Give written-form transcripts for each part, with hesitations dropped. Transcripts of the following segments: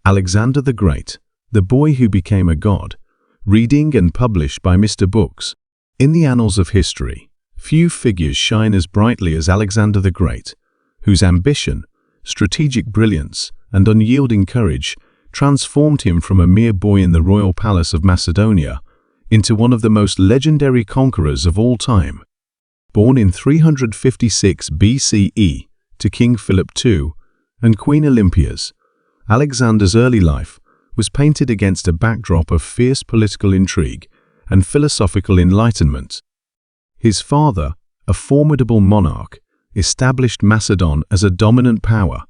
Alexander the Great, the boy who became a god, reading and published by Mr. Books. In the annals of history, few figures shine as brightly as Alexander the Great, whose ambition, strategic brilliance, and unyielding courage transformed him from a mere boy in the royal palace of Macedonia into one of the most legendary conquerors of all time. Born in 356 BCE to King Philip II and Queen Olympias, Alexander's early life was painted against a backdrop of fierce political intrigue and philosophical enlightenment. His father, a formidable monarch, established Macedon as a dominant power,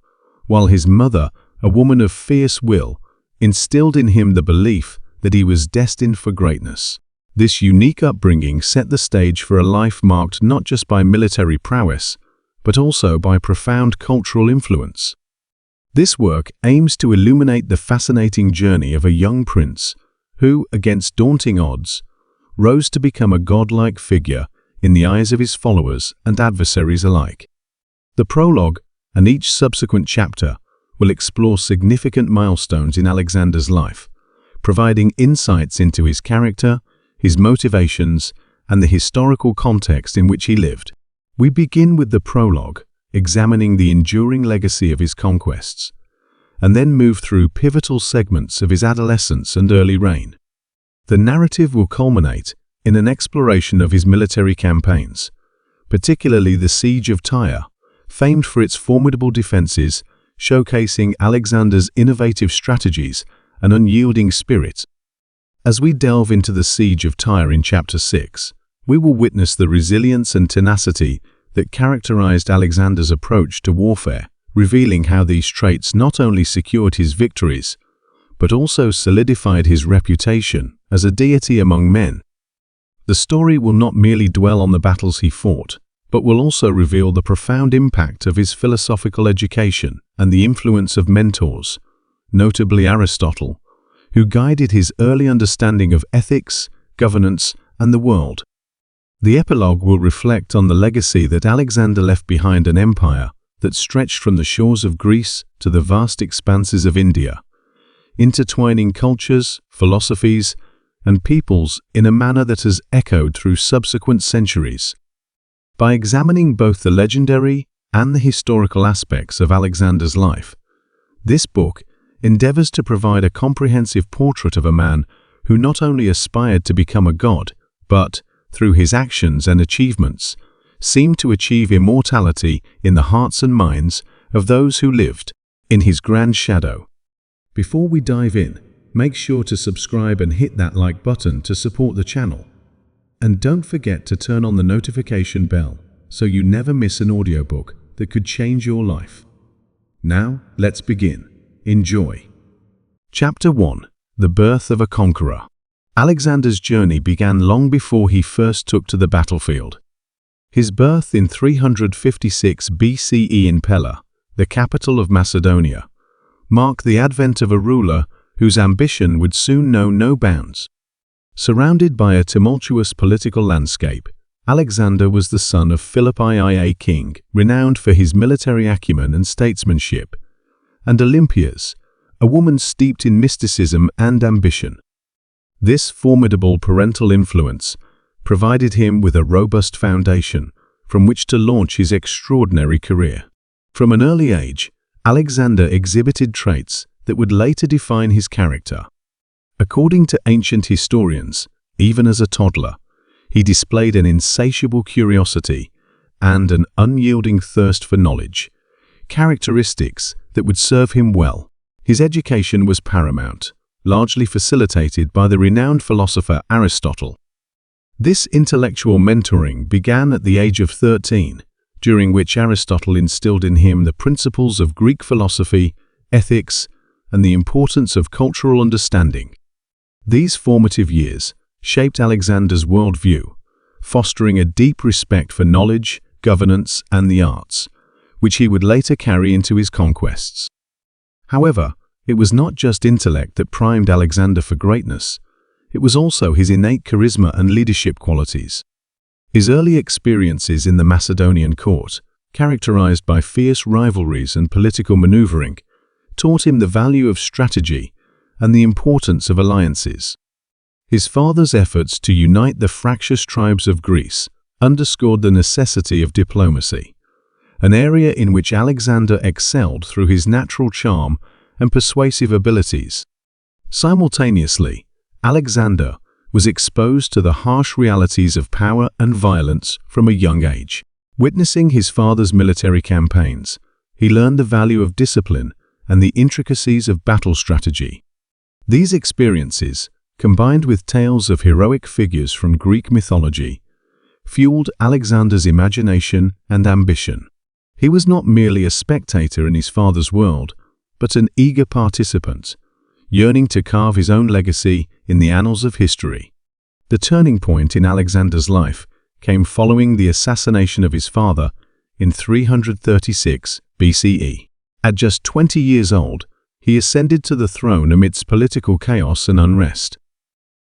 while his mother, a woman of fierce will, instilled in him the belief that he was destined for greatness. This unique upbringing set the stage for a life marked not just by military prowess, but also by profound cultural influence. This work aims to illuminate the fascinating journey of a young prince who, against daunting odds, rose to become a godlike figure in the eyes of his followers and adversaries alike. The prologue and each subsequent chapter will explore significant milestones in Alexander's life, providing insights into his character, his motivations, and the historical context in which he lived. We begin with the prologue, examining the enduring legacy of his conquests, and then move through pivotal segments of his adolescence and early reign. The narrative will culminate in an exploration of his military campaigns, particularly the Siege of Tyre, famed for its formidable defenses, showcasing Alexander's innovative strategies and unyielding spirit. As we delve into the Siege of Tyre in Chapter 6, we will witness the resilience and tenacity that characterized Alexander's approach to warfare, revealing how these traits not only secured his victories, but also solidified his reputation as a deity among men. The story will not merely dwell on the battles he fought, but will also reveal the profound impact of his philosophical education and the influence of mentors, notably Aristotle, who guided his early understanding of ethics, governance, and the world. The epilogue will reflect on the legacy that Alexander left behind, an empire that stretched from the shores of Greece to the vast expanses of India, intertwining cultures, philosophies, and peoples in a manner that has echoed through subsequent centuries. By examining both the legendary and the historical aspects of Alexander's life, this book endeavors to provide a comprehensive portrait of a man who not only aspired to become a god, but, through his actions and achievements, seemed to achieve immortality in the hearts and minds of those who lived in his grand shadow. Before we dive in, make sure to subscribe and hit that like button to support the channel. And don't forget to turn on the notification bell so you never miss an audiobook that could change your life. Now, let's begin. Enjoy. Chapter 1. The Birth of a Conqueror. Alexander's journey began long before he first took to the battlefield. His birth in 356 BCE in Pella, the capital of Macedonia, marked the advent of a ruler whose ambition would soon know no bounds. Surrounded by a tumultuous political landscape, Alexander was the son of Philip II, king, renowned for his military acumen and statesmanship, and Olympias, a woman steeped in mysticism and ambition. This formidable parental influence provided him with a robust foundation from which to launch his extraordinary career. From an early age, Alexander exhibited traits that would later define his character. According to ancient historians, even as a toddler, he displayed an insatiable curiosity and an unyielding thirst for knowledge, characteristics that would serve him well. His education was paramount, largely facilitated by the renowned philosopher Aristotle. This intellectual mentoring began at the age of 13, during which Aristotle instilled in him the principles of Greek philosophy, ethics, and the importance of cultural understanding. These formative years shaped Alexander's worldview, fostering a deep respect for knowledge, governance, and the arts, which he would later carry into his conquests. However, it was not just intellect that primed Alexander for greatness. It was also his innate charisma and leadership qualities. His early experiences in the Macedonian court, characterized by fierce rivalries and political maneuvering, taught him the value of strategy and the importance of alliances. His father's efforts to unite the fractious tribes of Greece underscored the necessity of diplomacy, an area in which Alexander excelled through his natural charm and persuasive abilities. Simultaneously, Alexander was exposed to the harsh realities of power and violence from a young age. Witnessing his father's military campaigns, he learned the value of discipline and the intricacies of battle strategy. These experiences, combined with tales of heroic figures from Greek mythology, fueled Alexander's imagination and ambition. He was not merely a spectator in his father's world, but an eager participant, yearning to carve his own legacy in the annals of history. The turning point in Alexander's life came following the assassination of his father in 336 BCE. At just 20 years old, he ascended to the throne amidst political chaos and unrest.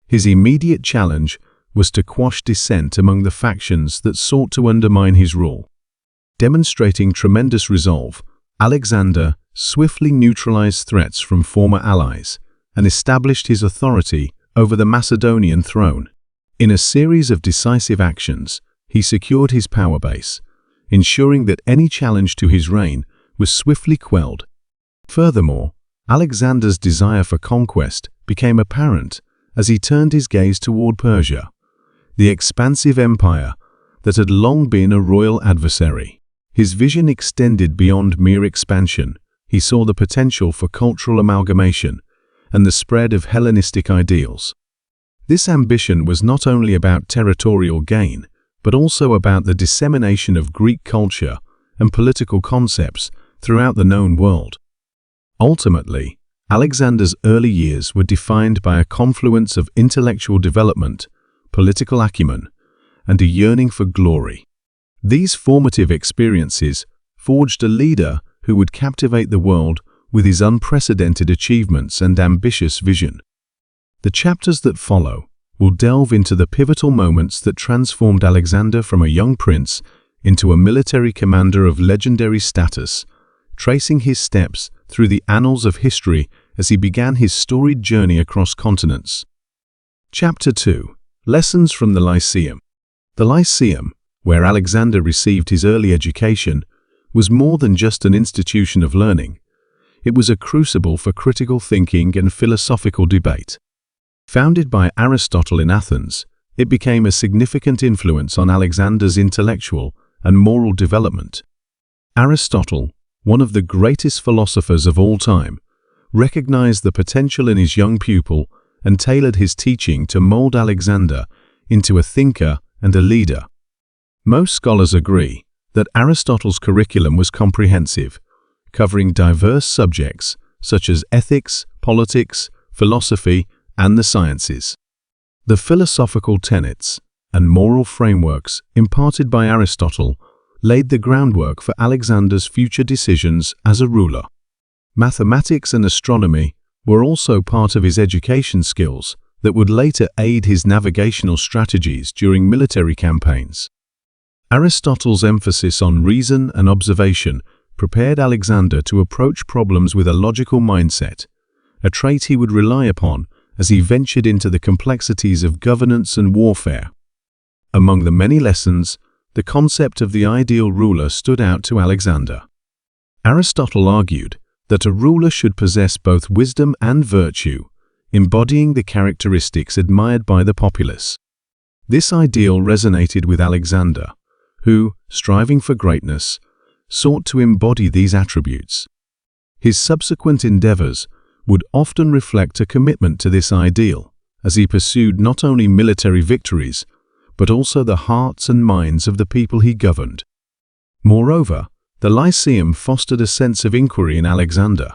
His immediate challenge was to quash dissent among the factions that sought to undermine his rule. Demonstrating tremendous resolve, Alexander swiftly neutralized threats from former allies and established his authority over the Macedonian throne. In a series of decisive actions, he secured his power base, ensuring that any challenge to his reign was swiftly quelled. Furthermore, Alexander's desire for conquest became apparent as he turned his gaze toward Persia, the expansive empire that had long been a royal adversary. His vision extended beyond mere expansion. He saw the potential for cultural amalgamation and the spread of Hellenistic ideals. This ambition was not only about territorial gain, but also about the dissemination of Greek culture and political concepts throughout the known world. Ultimately, Alexander's early years were defined by a confluence of intellectual development, political acumen, and a yearning for glory. These formative experiences forged a leader who would captivate the world with his unprecedented achievements and ambitious vision. The chapters that follow will delve into the pivotal moments that transformed Alexander from a young prince into a military commander of legendary status, tracing his steps through the annals of history as he began his storied journey across continents. Chapter 2. Lessons from the Lyceum. The Lyceum, where Alexander received his early education, was more than just an institution of learning. It was a crucible for critical thinking and philosophical debate. Founded by Aristotle in Athens, it became a significant influence on Alexander's intellectual and moral development. Aristotle, one of the greatest philosophers of all time, recognized the potential in his young pupil and tailored his teaching to mold Alexander into a thinker and a leader. Most scholars agree that Aristotle's curriculum was comprehensive, covering diverse subjects such as ethics, politics, philosophy, and the sciences. The philosophical tenets and moral frameworks imparted by Aristotle laid the groundwork for Alexander's future decisions as a ruler. Mathematics and astronomy were also part of his education skills that would later aid his navigational strategies during military campaigns. Aristotle's emphasis on reason and observation prepared Alexander to approach problems with a logical mindset, a trait he would rely upon as he ventured into the complexities of governance and warfare. Among the many lessons, the concept of the ideal ruler stood out to Alexander. Aristotle argued that a ruler should possess both wisdom and virtue, embodying the characteristics admired by the populace. This ideal resonated with Alexander, who, striving for greatness, sought to embody these attributes. His subsequent endeavors would often reflect a commitment to this ideal, as he pursued not only military victories, but also the hearts and minds of the people he governed. Moreover, the Lyceum fostered a sense of inquiry in Alexander.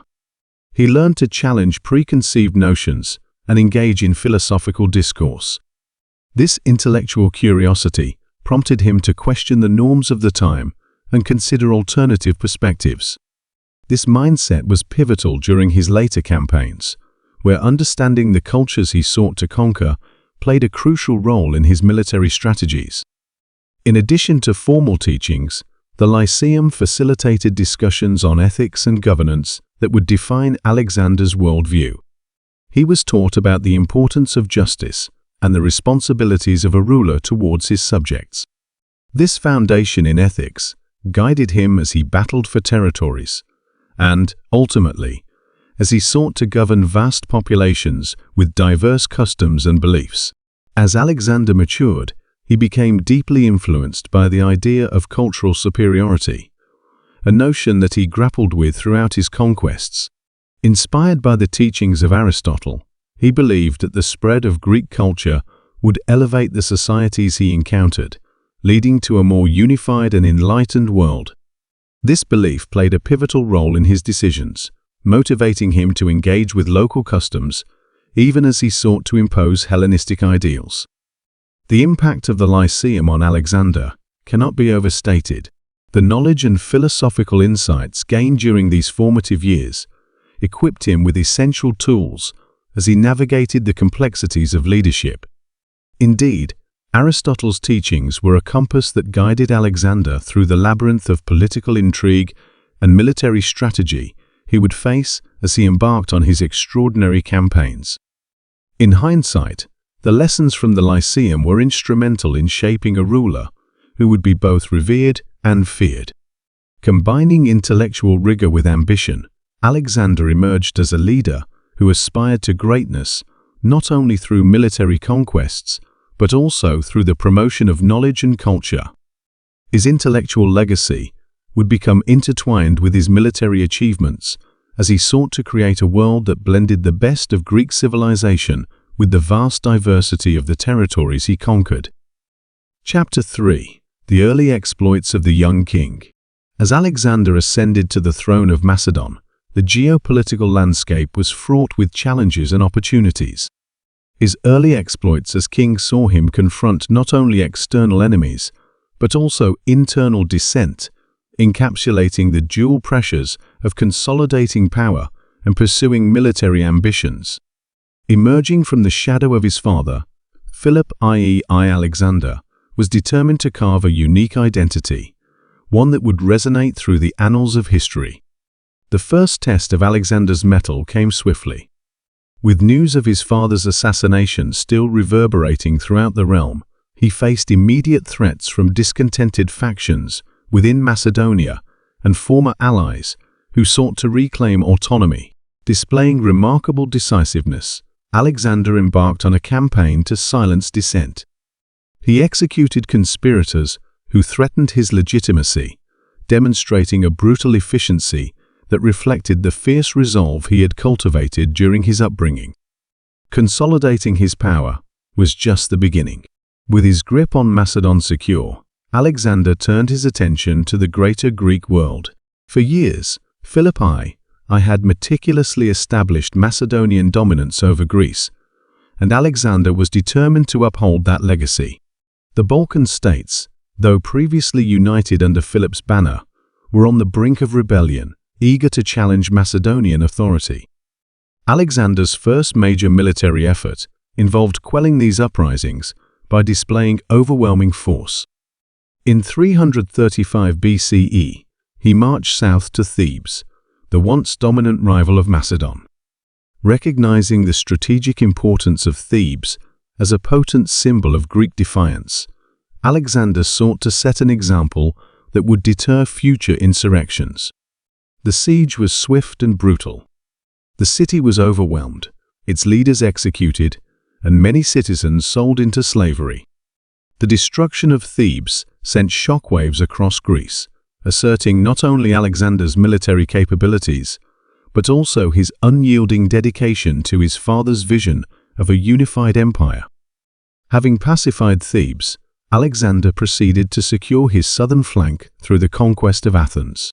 He learned to challenge preconceived notions and engage in philosophical discourse. This intellectual curiosity prompted him to question the norms of the time and consider alternative perspectives. This mindset was pivotal during his later campaigns, where understanding the cultures he sought to conquer played a crucial role in his military strategies. In addition to formal teachings, the Lyceum facilitated discussions on ethics and governance that would define Alexander's worldview. He was taught about the importance of justice and the responsibilities of a ruler towards his subjects. This foundation in ethics guided him as he battled for territories, and, ultimately, as he sought to govern vast populations with diverse customs and beliefs. As Alexander matured, he became deeply influenced by the idea of cultural superiority, a notion that he grappled with throughout his conquests. Inspired by the teachings of Aristotle, he believed that the spread of Greek culture would elevate the societies he encountered, leading to a more unified and enlightened world. This belief played a pivotal role in his decisions, motivating him to engage with local customs, even as he sought to impose Hellenistic ideals. The impact of the Lyceum on Alexander cannot be overstated. The knowledge and philosophical insights gained during these formative years equipped him with essential tools as he navigated the complexities of leadership. Indeed, Aristotle's teachings were a compass that guided Alexander through the labyrinth of political intrigue and military strategy he would face as he embarked on his extraordinary campaigns. In hindsight, the lessons from the Lyceum were instrumental in shaping a ruler who would be both revered and feared. Combining intellectual rigor with ambition, Alexander emerged as a leader who aspired to greatness not only through military conquests, but also through the promotion of knowledge and culture. His intellectual legacy would become intertwined with his military achievements as he sought to create a world that blended the best of Greek civilization with the vast diversity of the territories he conquered. Chapter 3. The Early Exploits of the Young King. As Alexander ascended to the throne of Macedon, the geopolitical landscape was fraught with challenges and opportunities. His early exploits as king saw him confront not only external enemies, but also internal dissent, encapsulating the dual pressures of consolidating power and pursuing military ambitions. Emerging from the shadow of his father, Philip I Alexander was determined to carve a unique identity, one that would resonate through the annals of history. The first test of Alexander's mettle came swiftly. With news of his father's assassination still reverberating throughout the realm, he faced immediate threats from discontented factions within Macedonia and former allies who sought to reclaim autonomy. Displaying remarkable decisiveness, Alexander embarked on a campaign to silence dissent. He executed conspirators who threatened his legitimacy, demonstrating a brutal efficiency that reflected the fierce resolve he had cultivated during his upbringing. Consolidating his power was just the beginning. With his grip on Macedon secure, Alexander turned his attention to the greater Greek world. For years, Philip I had meticulously established Macedonian dominance over Greece, and Alexander was determined to uphold that legacy. The Balkan states, though previously united under Philip's banner, were on the brink of rebellion, eager to challenge Macedonian authority. Alexander's first major military effort involved quelling these uprisings by displaying overwhelming force. In 335 BCE, he marched south to Thebes, the once dominant rival of Macedon. Recognizing the strategic importance of Thebes as a potent symbol of Greek defiance, Alexander sought to set an example that would deter future insurrections. The siege was swift and brutal. The city was overwhelmed, its leaders executed, and many citizens sold into slavery. The destruction of Thebes sent shockwaves across Greece, asserting not only Alexander's military capabilities, but also his unyielding dedication to his father's vision of a unified empire. Having pacified Thebes, Alexander proceeded to secure his southern flank through the conquest of Athens.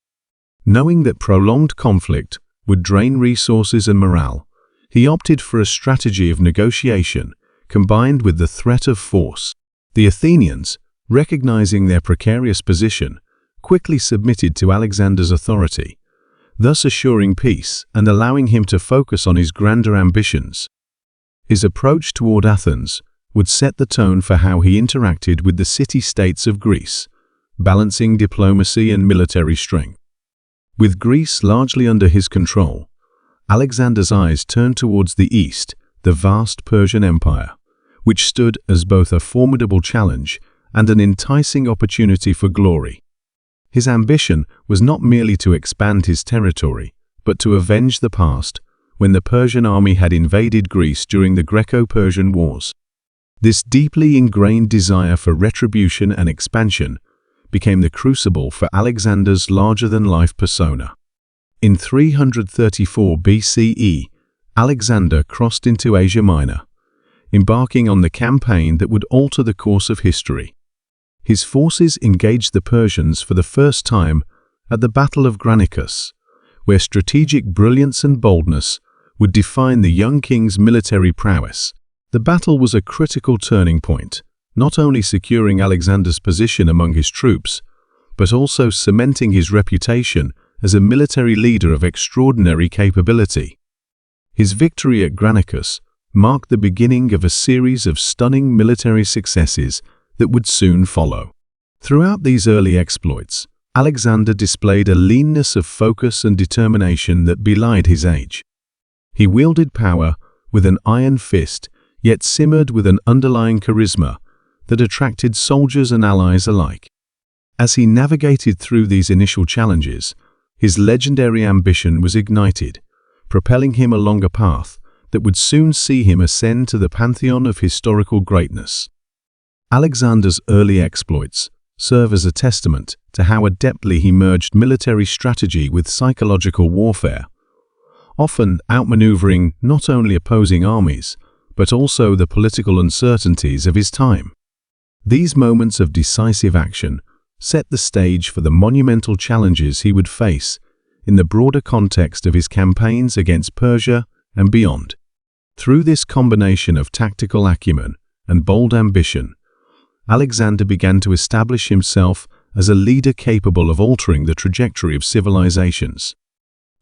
Knowing that prolonged conflict would drain resources and morale, he opted for a strategy of negotiation combined with the threat of force. The Athenians, recognizing their precarious position, quickly submitted to Alexander's authority, thus assuring peace and allowing him to focus on his grander ambitions. His approach toward Athens would set the tone for how he interacted with the city-states of Greece, balancing diplomacy and military strength. With Greece largely under his control, Alexander's eyes turned towards the east, the vast Persian Empire, which stood as both a formidable challenge and an enticing opportunity for glory. His ambition was not merely to expand his territory, but to avenge the past, when the Persian army had invaded Greece during the Greco-Persian Wars. This deeply ingrained desire for retribution and expansion became the crucible for Alexander's larger-than-life persona. In 334 BCE, Alexander crossed into Asia Minor, embarking on the campaign that would alter the course of history. His forces engaged the Persians for the first time at the Battle of Granicus, where strategic brilliance and boldness would define the young king's military prowess. The battle was a critical turning point, not only securing Alexander's position among his troops, but also cementing his reputation as a military leader of extraordinary capability. His victory at Granicus marked the beginning of a series of stunning military successes that would soon follow. Throughout these early exploits, Alexander displayed a leanness of focus and determination that belied his age. He wielded power with an iron fist, yet simmered with an underlying charisma that attracted soldiers and allies alike. As he navigated through these initial challenges, his legendary ambition was ignited, propelling him along a path that would soon see him ascend to the pantheon of historical greatness. Alexander's early exploits serve as a testament to how adeptly he merged military strategy with psychological warfare, often outmaneuvering not only opposing armies, but also the political uncertainties of his time. These moments of decisive action set the stage for the monumental challenges he would face in the broader context of his campaigns against Persia and beyond. Through this combination of tactical acumen and bold ambition, Alexander began to establish himself as a leader capable of altering the trajectory of civilizations.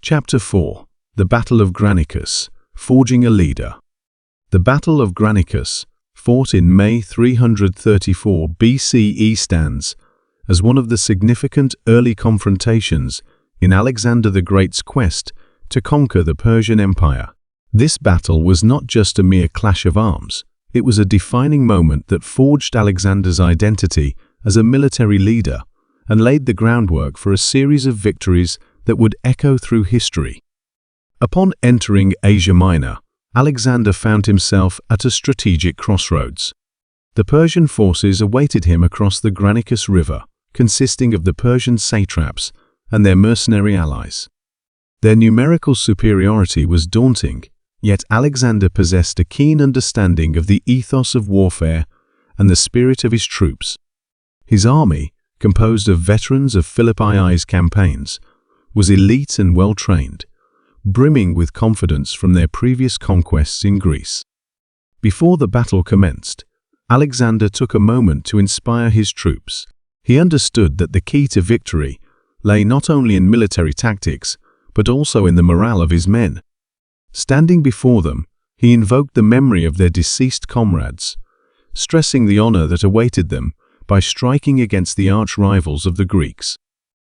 Chapter 4. The Battle of Granicus, Forging a Leader. The Battle of Granicus, fought in May 334 BCE, stands as one of the significant early confrontations in Alexander the Great's quest to conquer the Persian Empire. This battle was not just a mere clash of arms, it was a defining moment that forged Alexander's identity as a military leader and laid the groundwork for a series of victories that would echo through history. Upon entering Asia Minor, Alexander found himself at a strategic crossroads. The Persian forces awaited him across the Granicus River, consisting of the Persian satraps and their mercenary allies. Their numerical superiority was daunting, yet Alexander possessed a keen understanding of the ethos of warfare and the spirit of his troops. His army, composed of veterans of Philippi's campaigns, was elite and well-trained, brimming with confidence from their previous conquests in Greece. Before the battle commenced, Alexander took a moment to inspire his troops. He understood that the key to victory lay not only in military tactics, but also in the morale of his men. Standing before them, he invoked the memory of their deceased comrades, stressing the honor that awaited them by striking against the arch-rivals of the Greeks.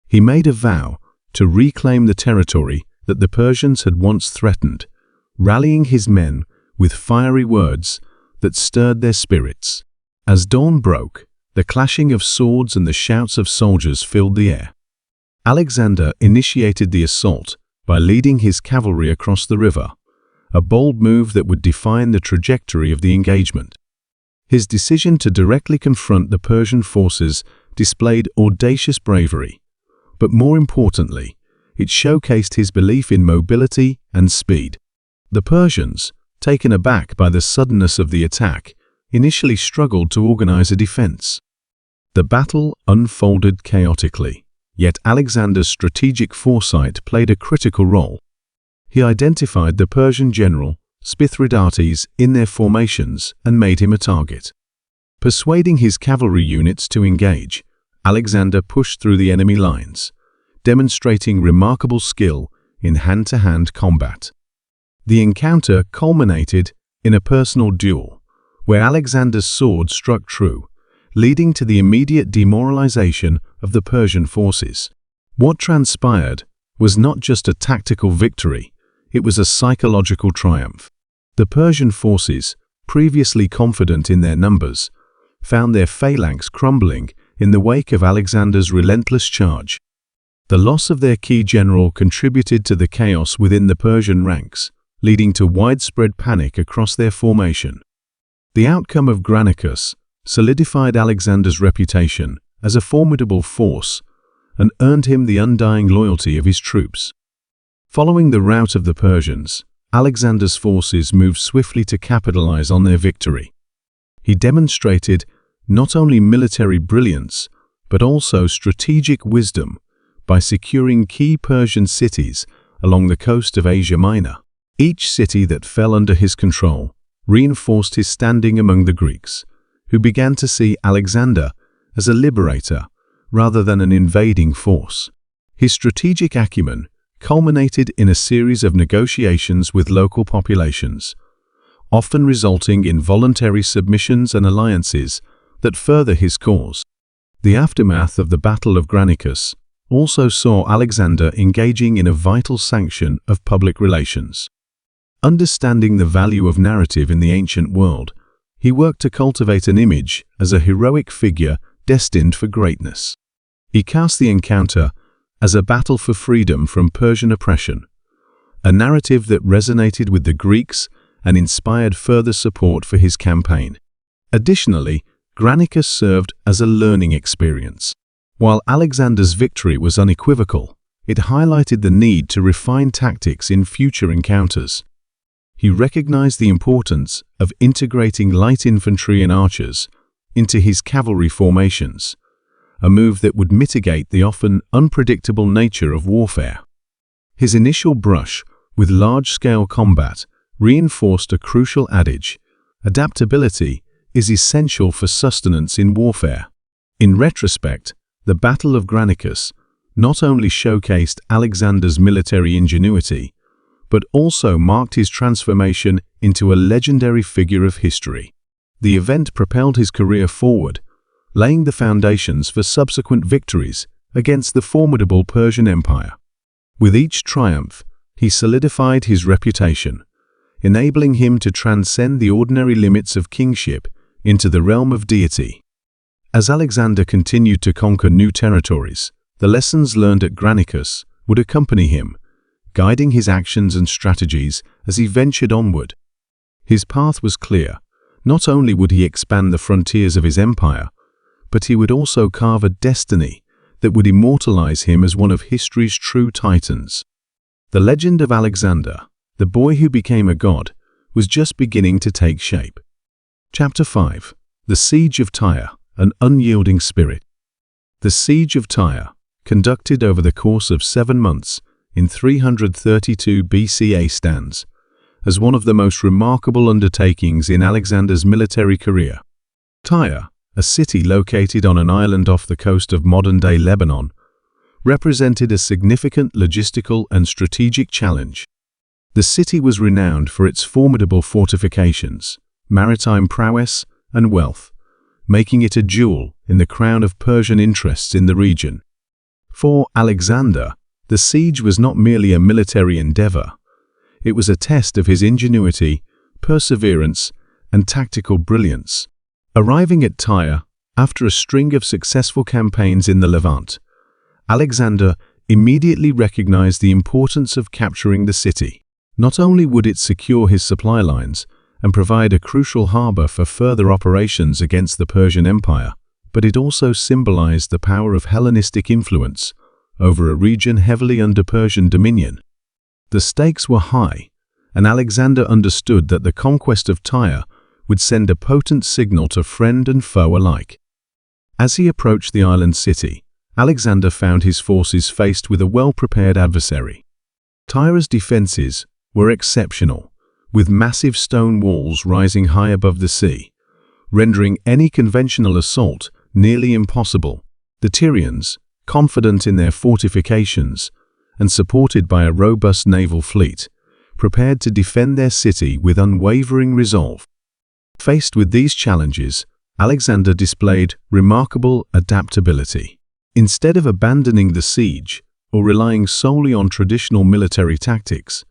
He made a vow to reclaim the territory that the Persians had once threatened, rallying his men with fiery words that stirred their spirits. As dawn broke, the clashing of swords and the shouts of soldiers filled the air. Alexander initiated the assault by leading his cavalry across the river, a bold move that would define the trajectory of the engagement. His decision to directly confront the Persian forces displayed audacious bravery, but more importantly, it showcased his belief in mobility and speed. The Persians, taken aback by the suddenness of the attack, initially struggled to organize a defense. The battle unfolded chaotically, yet Alexander's strategic foresight played a critical role. He identified the Persian general, Mithridates, in their formations and made him a target. Persuading his cavalry units to engage, Alexander pushed through the enemy lines, demonstrating remarkable skill in hand-to-hand combat. The encounter culminated in a personal duel, where Alexander's sword struck true, leading to the immediate demoralization of the Persian forces. What transpired was not just a tactical victory, it was a psychological triumph. The Persian forces, previously confident in their numbers, found their phalanx crumbling in the wake of Alexander's relentless charge. The loss of their key general contributed to the chaos within the Persian ranks, leading to widespread panic across their formation. The outcome of Granicus solidified Alexander's reputation as a formidable force and earned him the undying loyalty of his troops. Following the rout of the Persians, Alexander's forces moved swiftly to capitalize on their victory. He demonstrated not only military brilliance, but also strategic wisdom by securing key Persian cities along the coast of Asia Minor. Each city that fell under his control reinforced his standing among the Greeks, who began to see Alexander as a liberator rather than an invading force. His strategic acumen culminated in a series of negotiations with local populations, often resulting in voluntary submissions and alliances that further his cause. The aftermath of the Battle of Granicus also saw Alexander engaging in a vital sanction of public relations. Understanding the value of narrative in the ancient world, he worked to cultivate an image as a heroic figure destined for greatness. He cast the encounter as a battle for freedom from Persian oppression, a narrative that resonated with the Greeks and inspired further support for his campaign. Additionally, Granicus served as a learning experience. While Alexander's victory was unequivocal, it highlighted the need to refine tactics in future encounters. He recognized the importance of integrating light infantry and archers into his cavalry formations, a move that would mitigate the often unpredictable nature of warfare. His initial brush with large-scale combat reinforced a crucial adage: adaptability is essential for sustenance in warfare. In retrospect, the Battle of Granicus not only showcased Alexander's military ingenuity, but also marked his transformation into a legendary figure of history. The event propelled his career forward, laying the foundations for subsequent victories against the formidable Persian Empire. With each triumph, he solidified his reputation, enabling him to transcend the ordinary limits of kingship into the realm of deity. As Alexander continued to conquer new territories, the lessons learned at Granicus would accompany him, guiding his actions and strategies as he ventured onward. His path was clear. Not only would he expand the frontiers of his empire, but he would also carve a destiny that would immortalize him as one of history's true titans. The legend of Alexander, the boy who became a god, was just beginning to take shape. Chapter 5. The Siege of Tyre, an Unyielding Spirit. The Siege of Tyre, conducted over the course of 7 months in 332 BCA, stands as one of the most remarkable undertakings in Alexander's military career. Tyre, a city located on an island off the coast of modern-day Lebanon, represented a significant logistical and strategic challenge. The city was renowned for its formidable fortifications, maritime prowess, and wealth, making it a jewel in the crown of Persian interests in the region. For Alexander, the siege was not merely a military endeavor. It was a test of his ingenuity, perseverance, and tactical brilliance. Arriving at Tyre after a string of successful campaigns in the Levant, Alexander immediately recognized the importance of capturing the city. Not only would it secure his supply lines and provide a crucial harbor for further operations against the Persian Empire, but it also symbolized the power of Hellenistic influence over a region heavily under Persian dominion. The stakes were high, and Alexander understood that the conquest of Tyre would send a potent signal to friend and foe alike. As he approached the island city, Alexander found his forces faced with a well-prepared adversary. Tyre's defenses were exceptional, with massive stone walls rising high above the sea, rendering any conventional assault nearly impossible. The Tyrians, confident in their fortifications and supported by a robust naval fleet, prepared to defend their city with unwavering resolve. Faced with these challenges, Alexander displayed remarkable adaptability. Instead of abandoning the siege or relying solely on traditional military tactics.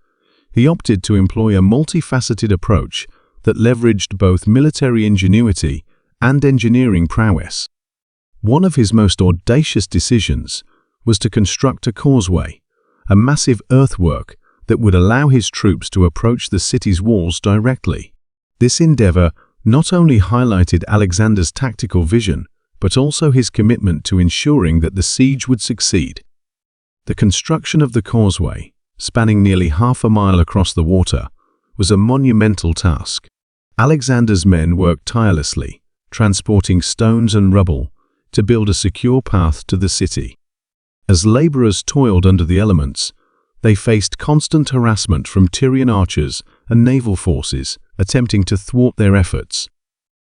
He opted to employ a multifaceted approach that leveraged both military ingenuity and engineering prowess. One of his most audacious decisions was to construct a causeway, a massive earthwork that would allow his troops to approach the city's walls directly. This endeavor not only highlighted Alexander's tactical vision, but also his commitment to ensuring that the siege would succeed. The construction of the causeway, spanning nearly half a mile across the water, was a monumental task. Alexander's men worked tirelessly, transporting stones and rubble to build a secure path to the city. As laborers toiled under the elements, they faced constant harassment from Tyrian archers and naval forces attempting to thwart their efforts.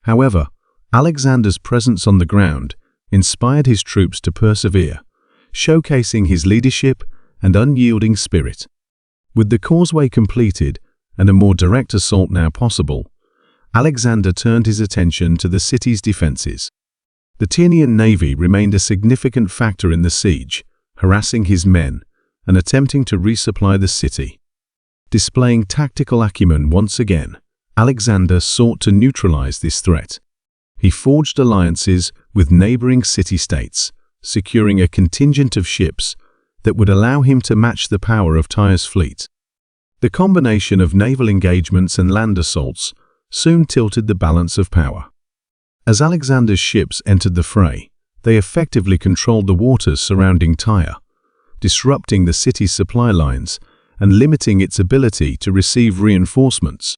However, Alexander's presence on the ground inspired his troops to persevere, showcasing his leadership and unyielding spirit. With the causeway completed and a more direct assault now possible, Alexander turned his attention to the city's defenses. The Tyrrhenian navy remained a significant factor in the siege, harassing his men and attempting to resupply the city. Displaying tactical acumen once again, Alexander sought to neutralize this threat. He forged alliances with neighboring city-states, securing a contingent of ships that would allow him to match the power of Tyre's fleet. The combination of naval engagements and land assaults soon tilted the balance of power. As Alexander's ships entered the fray, they effectively controlled the waters surrounding Tyre, disrupting the city's supply lines and limiting its ability to receive reinforcements.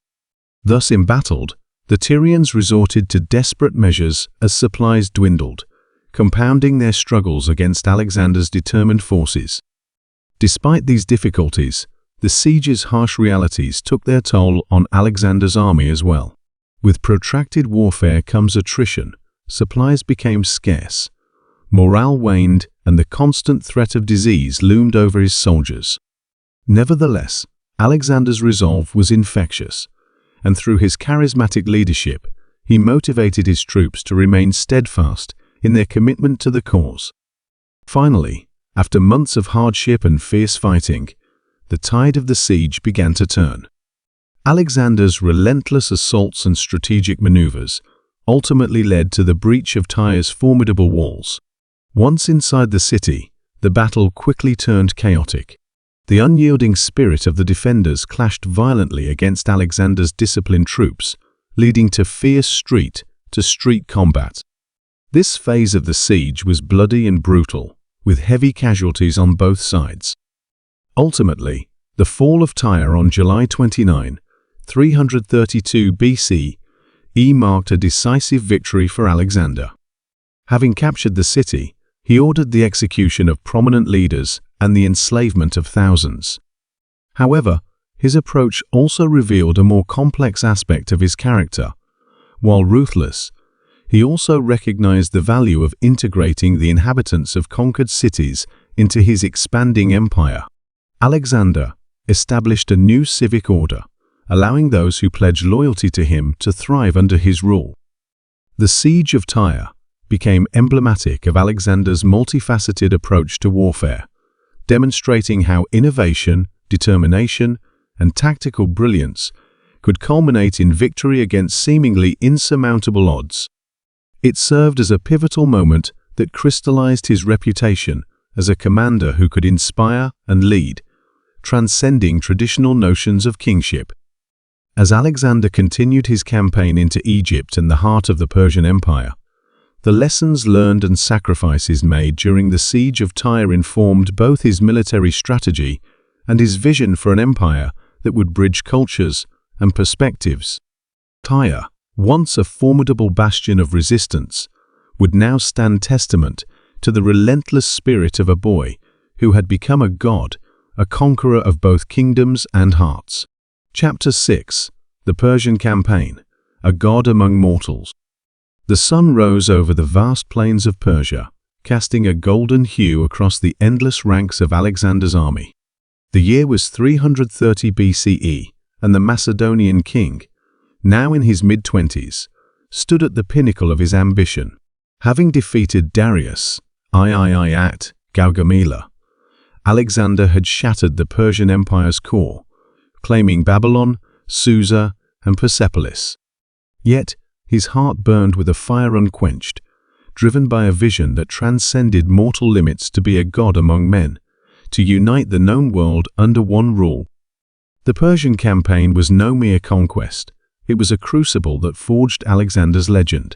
Thus embattled, the Tyrians resorted to desperate measures as supplies dwindled, compounding their struggles against Alexander's determined forces. Despite these difficulties, the siege's harsh realities took their toll on Alexander's army as well. With protracted warfare comes attrition, supplies became scarce, morale waned, and the constant threat of disease loomed over his soldiers. Nevertheless, Alexander's resolve was infectious, and through his charismatic leadership, he motivated his troops to remain steadfast in their commitment to the cause. Finally, after months of hardship and fierce fighting, the tide of the siege began to turn. Alexander's relentless assaults and strategic maneuvers ultimately led to the breach of Tyre's formidable walls. Once inside the city, the battle quickly turned chaotic. The unyielding spirit of the defenders clashed violently against Alexander's disciplined troops, leading to fierce street-to-street combat. This phase of the siege was bloody and brutal, with heavy casualties on both sides. Ultimately, the fall of Tyre on July 29, 332 BCE marked a decisive victory for Alexander. Having captured the city, he ordered the execution of prominent leaders and the enslavement of thousands. However, his approach also revealed a more complex aspect of his character. While ruthless, he also recognized the value of integrating the inhabitants of conquered cities into his expanding empire. Alexander established a new civic order, allowing those who pledged loyalty to him to thrive under his rule. The siege of Tyre became emblematic of Alexander's multifaceted approach to warfare, demonstrating how innovation, determination, and tactical brilliance could culminate in victory against seemingly insurmountable odds. It served as a pivotal moment that crystallized his reputation as a commander who could inspire and lead, transcending traditional notions of kingship. As Alexander continued his campaign into Egypt and the heart of the Persian Empire, the lessons learned and sacrifices made during the siege of Tyre informed both his military strategy and his vision for an empire that would bridge cultures and perspectives. Tyre, once a formidable bastion of resistance, would now stand testament to the relentless spirit of a boy who had become a god, a conqueror of both kingdoms and hearts. Chapter 6. The Persian Campaign, a god among mortals. The sun rose over the vast plains of Persia, casting a golden hue across the endless ranks of Alexander's army. The year was 330 BCE, and the Macedonian king, now in his mid-20s, stood at the pinnacle of his ambition. Having defeated Darius, at Gaugamela, Alexander had shattered the Persian Empire's core, claiming Babylon, Susa, and Persepolis. Yet, his heart burned with a fire unquenched, driven by a vision that transcended mortal limits to be a god among men, to unite the known world under one rule. The Persian campaign was no mere conquest. It was a crucible that forged Alexander's legend.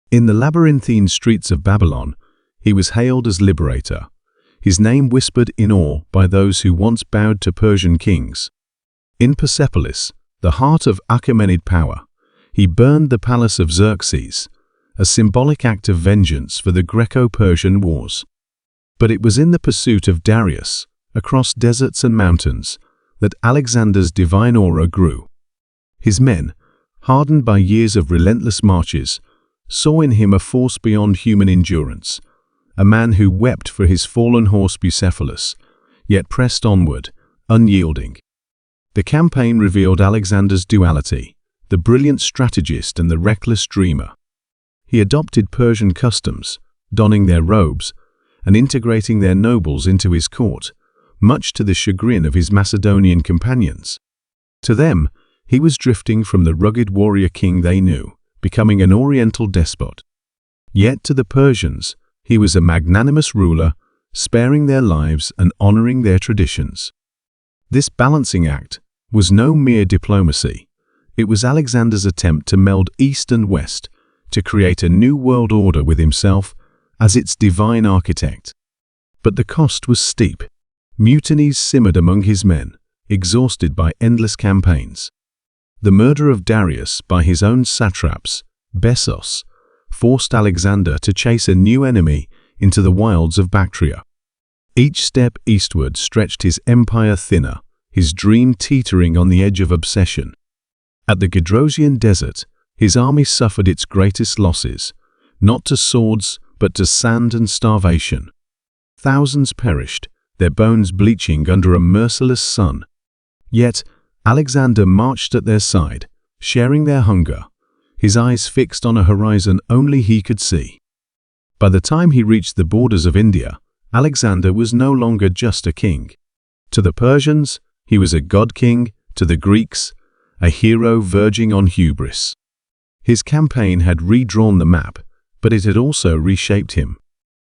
In the labyrinthine streets of Babylon, he was hailed as liberator, his name whispered in awe by those who once bowed to Persian kings. In Persepolis, the heart of Achaemenid power, he burned the palace of Xerxes, a symbolic act of vengeance for the Greco-Persian wars. But it was in the pursuit of Darius, across deserts and mountains, that Alexander's divine aura grew. His men, hardened by years of relentless marches, saw in him a force beyond human endurance, a man who wept for his fallen horse Bucephalus, yet pressed onward, unyielding. The campaign revealed Alexander's duality, the brilliant strategist and the reckless dreamer. He adopted Persian customs, donning their robes, and integrating their nobles into his court, much to the chagrin of his Macedonian companions. To them, he was drifting from the rugged warrior king they knew, becoming an oriental despot. Yet to the Persians, he was a magnanimous ruler, sparing their lives and honoring their traditions. This balancing act was no mere diplomacy. It was Alexander's attempt to meld East and West, to create a new world order with himself as its divine architect. But the cost was steep. Mutinies simmered among his men, exhausted by endless campaigns. The murder of Darius by his own satraps, Bessos, forced Alexander to chase a new enemy into the wilds of Bactria. Each step eastward stretched his empire thinner, his dream teetering on the edge of obsession. At the Gedrosian desert, his army suffered its greatest losses, not to swords, but to sand and starvation. Thousands perished, their bones bleaching under a merciless sun. Yet, Alexander marched at their side, sharing their hunger, his eyes fixed on a horizon only he could see. By the time he reached the borders of India, Alexander was no longer just a king. To the Persians, he was a god-king; to the Greeks, a hero verging on hubris. His campaign had redrawn the map, but it had also reshaped him.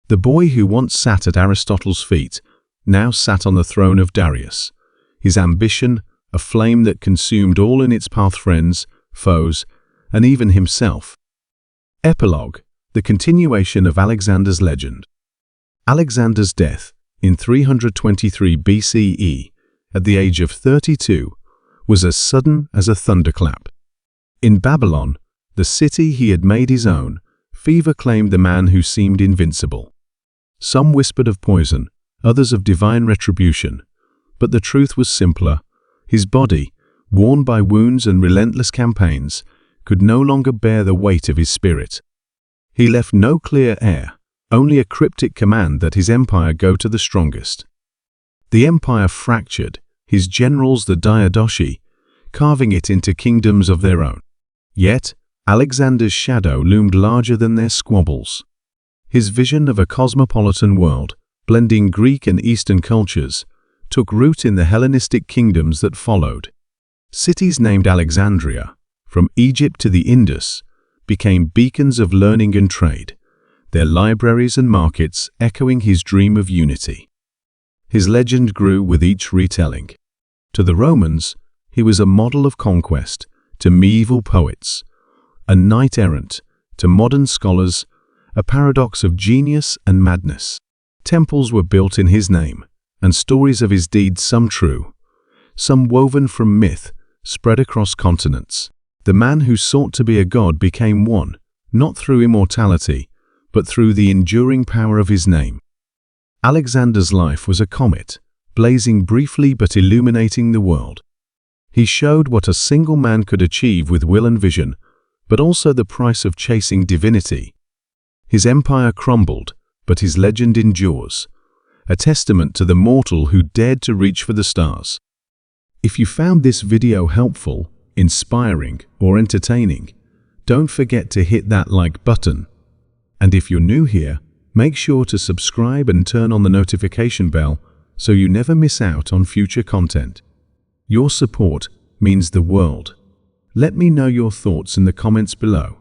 The boy who once sat at Aristotle's feet now sat on the throne of Darius, his ambition a flame that consumed all in its path, friends, foes, and even himself. Epilogue, the continuation of Alexander's legend. Alexander's death, in 323 BCE, at the age of 32, was as sudden as a thunderclap. In Babylon, the city he had made his own, fever claimed the man who seemed invincible. Some whispered of poison, others of divine retribution, but the truth was simpler. His body, worn by wounds and relentless campaigns, could no longer bear the weight of his spirit. He left no clear heir, only a cryptic command that his empire go to the strongest. The empire fractured, his generals the Diadochi, carving it into kingdoms of their own. Yet, Alexander's shadow loomed larger than their squabbles. His vision of a cosmopolitan world, blending Greek and Eastern cultures, took root in the Hellenistic kingdoms that followed. Cities named Alexandria, from Egypt to the Indus, became beacons of learning and trade, their libraries and markets echoing his dream of unity. His legend grew with each retelling. To the Romans, he was a model of conquest; to medieval poets, a knight-errant; to modern scholars, a paradox of genius and madness. Temples were built in his name, and stories of his deeds, some true, some woven from myth, spread across continents. The man who sought to be a god became one, not through immortality, but through the enduring power of his name. Alexander's life was a comet, blazing briefly but illuminating the world. He showed what a single man could achieve with will and vision, but also the price of chasing divinity. His empire crumbled, but his legend endures, a testament to the mortal who dared to reach for the stars. If you found this video helpful, inspiring, or entertaining, don't forget to hit that like button. And if you're new here, make sure to subscribe and turn on the notification bell so you never miss out on future content. Your support means the world. Let me know your thoughts in the comments below.